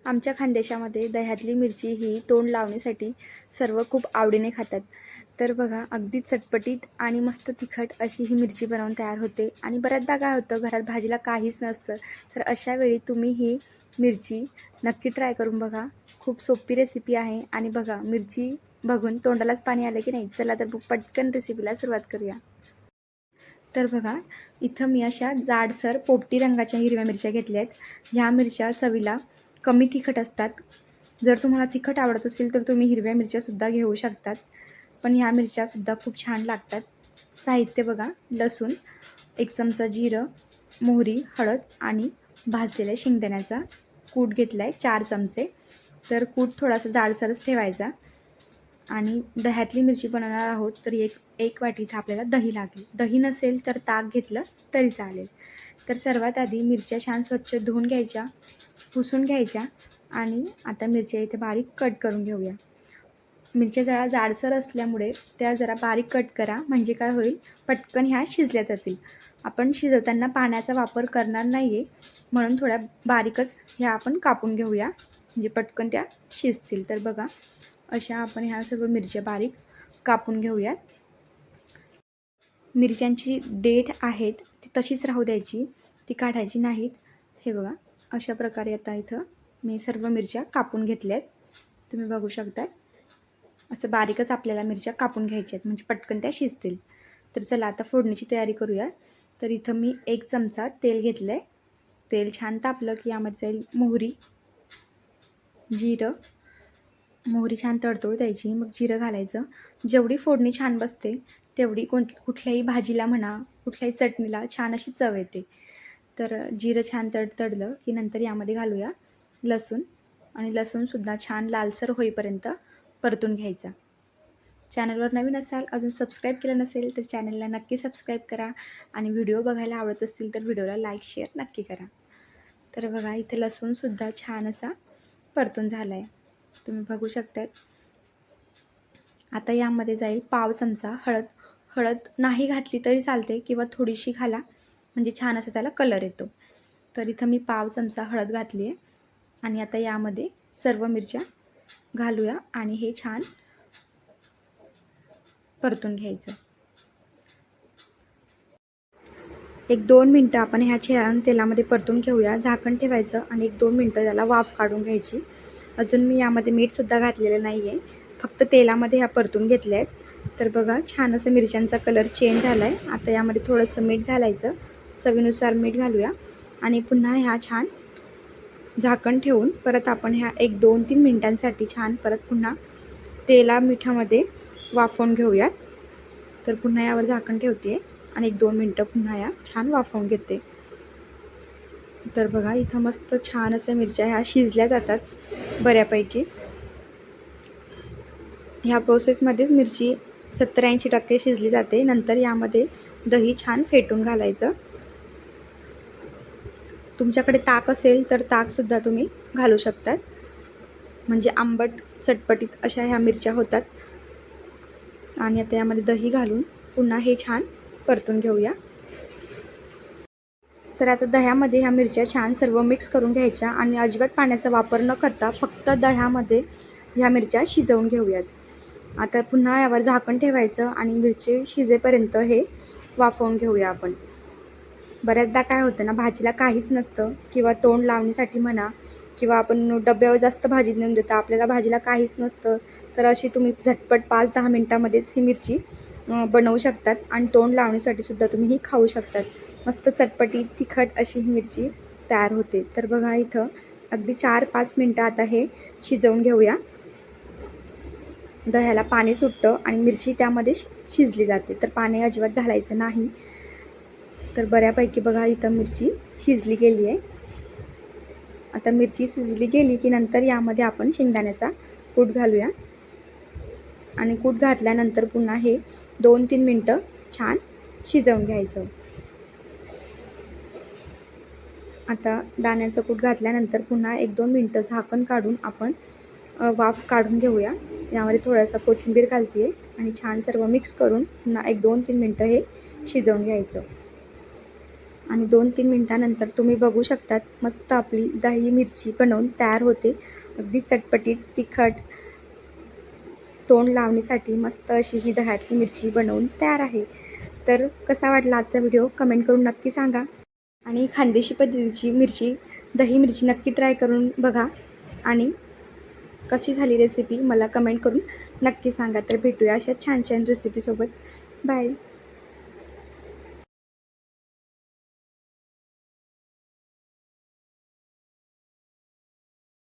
आमच्या खानदेशामध्ये दह्यातली मिरची ही तोंड लावण्यासाठी सर्व खूप आवडीने खातात. तर बघा अगदी चटपटीत आणि मस्त तिखट अशी ही मिरची बनवून तयार होते. आणि बऱ्याचदा काय होतं, घरात भाजीला काहीच नसतं, तर अशा वेळी तुम्ही ही मिरची नक्की ट्राय करून बघा. खूप सोपी रेसिपी आहे. आणि बघा मिरची बघून तोंडालाच पाणी आलं की नाही. चला तर पटकन रेसिपीला सुरुवात करूया. तर बघा इथं मी अशा जाडसर पोपटी रंगाच्या हिरव्या मिरच्या घेतल्या आहेत. ह्या मिरच्या चवीला कमी तिखट असतात. जर तुम्हाला तिखट आवडत असेल तर तुम्ही हिरव्या मिरच्यासुद्धा घेऊ शकतात, पण ह्या मिरच्यासुद्धा खूप छान लागतात. साहित्य बघा: लसूण, 1 चमचा जिरं, मोहरी, हळद आणि भाजलेल्या शेंगदाण्याचा कूट घेतला आहे 4 चमचे. तर कूट थोडासा जाडसरच ठेवायचा. आणि दह्यातली मिरची बनवणार आहोत, तर एक वाटी इथं आपल्याला दही लागेल. दही नसेल तर ताक घेतलं तरी चालेल. तर सर्वात आधी मिरच्या छान स्वच्छ धुवून घ्यायच्या, पुसून घ्यायच्या. आणि आता मिरच्या इथे बारीक कट करून घेऊया. मिरच्या जरा जाडसर असल्यामुळे त्या जरा बारीक कट करा, म्हणजे काय होईल, पटकन ह्या शिजल्या जातील. आपण शिजवताना पाण्याचा वापर करणार नाही आहे, म्हणून थोड्या बारीकच ह्या आपण कापून घेऊया, म्हणजे पटकन त्या शिजतील. तर बघा अशा आपण ह्या सर्व मिरच्या बारीक कापून घेऊयात. मिरच्यांची देठ आहेत ती तशीच राहू द्यायची, ती काढायची नाहीत. हे बघा अशा प्रकारे आता इथं मी सर्व मिरच्या कापून घेतल्या आहेत. तुम्ही बघू शकता, असं बारीकच आपल्याला मिरच्या कापून घ्यायच्या आहेत, म्हणजे पटकन त्या शिजतील. तर चला आता फोडणीची तयारी करूया. तर इथं मी 1 चमचा तेल घेतलं आहे. तेल छान तापलं की यामध्ये जाईल मोहरी, जिरं. मोहरी छान तडतडू द्यायची, मग जिरं घालायचं. जेवढी फोडणी छान बसते तेवढी कुठल्याही भाजीला म्हणा, कुठल्याही चटणीला छान अशी चव येते. तर जिरं छान तडतडलं की नंतर यामध्ये घालूया लसूण. आणि लसूणसुद्धा छान लालसर होईपर्यंत परतून घ्यायचा. चॅनलवर नवीन असाल, अजून सबस्क्राईब केलं नसेल तर चॅनलला नक्की सबस्क्राईब करा. आणि व्हिडिओ बघायला आवडत असतील तर व्हिडिओला लाईक शेअर नक्की करा. तर बघा इथे लसूणसुद्धा छान असा परतून झाला आहे, तुम्ही बघू शकता. आता यामध्ये जाईल पाव चमचा हळद. हळद नाही घातली तरी चालते, किंवा थोडीशी घाला, म्हणजे छान असा त्याला कलर येतो. तर इथं मी पाव चमचा हळद घातली आहे. आणि आता यामध्ये सर्व मिरच्या घालूया आणि हे छान परतून घ्यायचं. 1-2 मिनटं आपण ह्या छान तेलामध्ये परतून घेऊया. झाकण ठेवायचं आणि 1-2 मिनटं त्याला वाफ काढून घ्यायची. अजून मी यामध्ये मीठसुद्धा घातलेलं नाही आहे, फक्त तेलामध्ये ह्या परतून घेतल्या आहेत. तर बघा छान असं मिरच्यांचा कलर चेंज झाला आहे. आता यामध्ये थोडंसं मीठ घालायचं, चवीनुसार मीठ घालूया. आणि पुन्हा ह्या छान झाकण ठेवून परत आपण ह्या 1-2-3 मिनटांसाठी छान परत पुन्हा मिठामध्ये वाफवून घेऊयात. तर पुन्हा यावर झाकण ठेवते आणि 1-2 मिनटं पुन्हा या छान वाफवून घेते. तर बघा इथं मस्त छान अशा मिरच्या ह्या शिजल्या जातात बऱ्यापैकी. ह्या प्रोसेसमध्येच मिरची 70-80% शिजली जाते. नंतर यामध्ये दही छान फेटून घालायचं. तुमच्याकडे ताक असेल तर ताकसुद्धा तुम्ही घालू शकतात, म्हणजे आंबट चटपटीत अशा ह्या मिरच्या होतात. आणि आता यामध्ये दही घालून पुन्हा हे छान परतून घेऊया. तर आता दह्यामध्ये ह्या मिरच्या छान सर्व मिक्स करून घ्यायच्या आणि अजिबात पाण्याचा वापर न करता फक्त दह्यामध्ये ह्या मिरच्या शिजवून घेऊयात. आता पुन्हा यावर झाकण ठेवायचं आणि मिरची शिजेपर्यंत हे वाफवून घेऊया आपण. बऱ्याचदा काय होतं ना, भाजीला काहीच नसतं, किंवा तोंड लावण्यासाठी म्हणा, किंवा आपण डब्यावर जास्त भाजी नेऊन देता, आपल्याला भाजीला काहीच नसतं, तर अशी तुम्ही झटपट 5-10 मिनटामध्येच ही मिरची बनवू शकतात. आणि तोंड लावण्यासाठी सुद्धा तुम्ही ही खाऊ शकतात. मस्त चटपटी तिखट अशी ही मिरची तयार होते. तर बघा इथं अगदी 4-5 मिनटं आता हे शिजवून घेऊया. दह्याला पाणी सुटतं आणि मिरची त्यामध्ये शिजली जाते, तर पाणी अजिबात घालायचं नाही. तर बऱ्यापैकी बघा इथं मिरची शिजली गेली आहे. आता मिरची शिजली गेली की नंतर यामध्ये आपण शेंगदाण्याचा कूट घालूया. आणि कूट घातल्यानंतर पुन्हा हे 2-3 मिनटं छान शिजवून घ्यायचं. आता दाण्याचं कूट घातल्यानंतर पुन्हा 1-2 मिनटं झाकण काढून आपण वाफ काढून घेऊया. यामध्ये थोडासा कोथिंबीर घालते आहे आणि छान सर्व मिक्स करून पुन्हा 1-2-3 मिनटं हे शिजवून घ्यायचं. आणि 2-3 मिनटानंतर तुम्ही बघू शकतात मस्त आपली दही मिरची बनवून तयार होते. अगदी चटपटीत, तिखट, तोंड लावणीसाठी मस्त अशी ही दह्यातली मिरची बनवून तयार आहे. तर कसा वाटला आजचा व्हिडिओ कमेंट करून नक्की सांगा. आणि खानदेशी पद्धतीची मिरची, दही मिरची नक्की ट्राय करून बघा आणि कशी झाली रेसिपी मला कमेंट करून नक्की सांगा. तर भेटूया अशा छान छान रेसिपीसोबत. बाय.